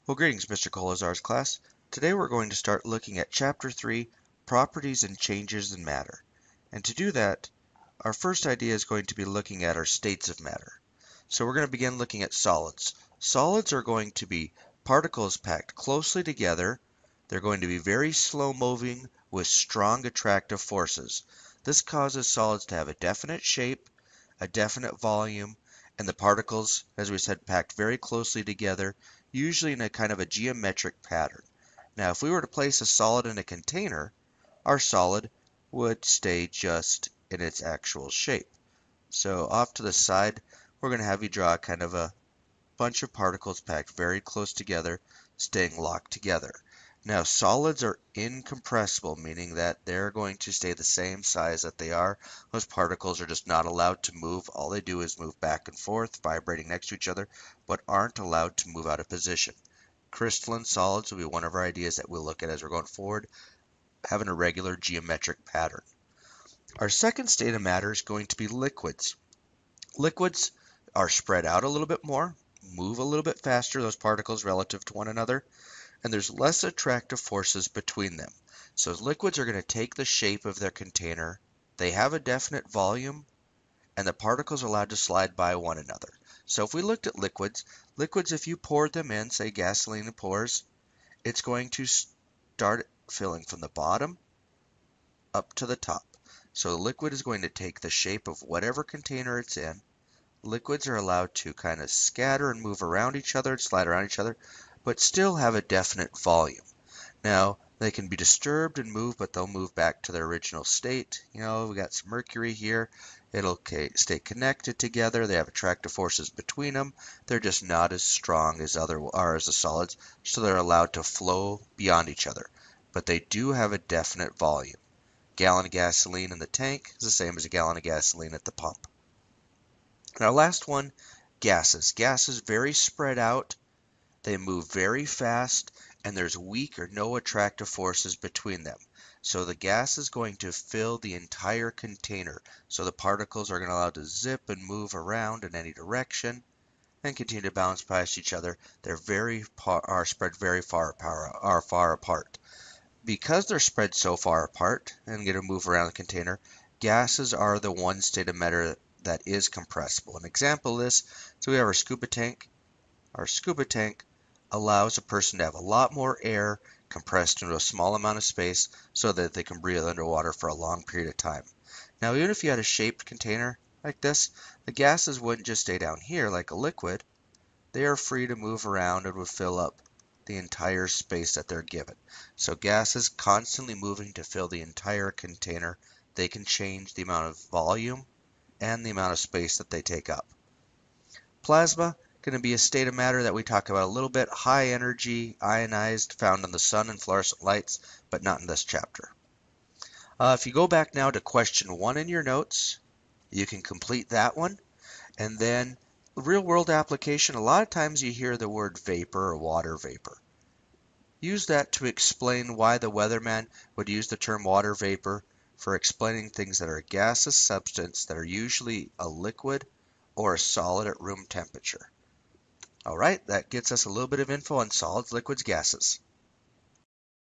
Well, greetings, Mr. Colazar's class. Today we're going to start looking at Chapter 3, Properties and Changes in Matter. And to do that, our first idea is going to be looking at our states of matter. So we're going to begin looking at solids. Solids are going to be particles packed closely together. They're going to be very slow moving with strong attractive forces. This causes solids to have a definite shape, a definite volume, and the particles, as we said, packed very closely together, usually in a kind of a geometric pattern. Now, if we were to place a solid in a container, our solid would stay just in its actual shape. So off to the side, we're going to have you draw kind of a bunch of particles packed very close together, staying locked together. Now, solids are incompressible, meaning that they're going to stay the same size that they are. Those particles are just not allowed to move. All they do is move back and forth, vibrating next to each other, but aren't allowed to move out of position. Crystalline solids will be one of our ideas that we'll look at as we're going forward, having a regular geometric pattern. Our second state of matter is going to be liquids. Liquids are spread out a little bit more, move a little bit faster, those particles relative to one another, and there's less attractive forces between them. So liquids are going to take the shape of their container, they have a definite volume, and the particles are allowed to slide by one another. So if we looked at liquids, if you poured them in, say gasoline pours, it's going to start filling from the bottom up to the top. So the liquid is going to take the shape of whatever container it's in. Liquids are allowed to kind of scatter and move around each other, slide around each other, but still have a definite volume. Now, they can be disturbed and move, but they'll move back to their original state. We got some mercury here. It'll stay connected together. They have attractive forces between them. They're just not as strong as as the solids, so they're allowed to flow beyond each other. But they do have a definite volume. A gallon of gasoline in the tank is the same as a gallon of gasoline at the pump. Now, last one, gases. Gases very spread out. They move very fast, and there's weak or no attractive forces between them. So the gas is going to fill the entire container. So the particles are going to allow to zip and move around in any direction and continue to bounce past each other. They're spread very far apart. Because they're spread so far apart and going to move around the container, gases are the one state of matter that is compressible. An example is, so we have our scuba tank. Our scuba tank allows a person to have a lot more air compressed into a small amount of space so that they can breathe underwater for a long period of time. Now, even if you had a shaped container like this, the gases wouldn't just stay down here like a liquid. They are free to move around and would fill up the entire space that they're given. So gases constantly moving to fill the entire container. They can change the amount of volume and the amount of space that they take up. Plasma, going to be a state of matter that we talk about a little bit, high energy, ionized, found in the sun and fluorescent lights, but not in this chapter. If you go back now to question 1 in your notes, you can complete that one. And then real world application, a lot of times you hear the word vapor or water vapor. Use that to explain why the weatherman would use the term water vapor for explaining things that are a gaseous substance that are usually a liquid or a solid at room temperature. All right, that gets us a little bit of info on solids, liquids, gases.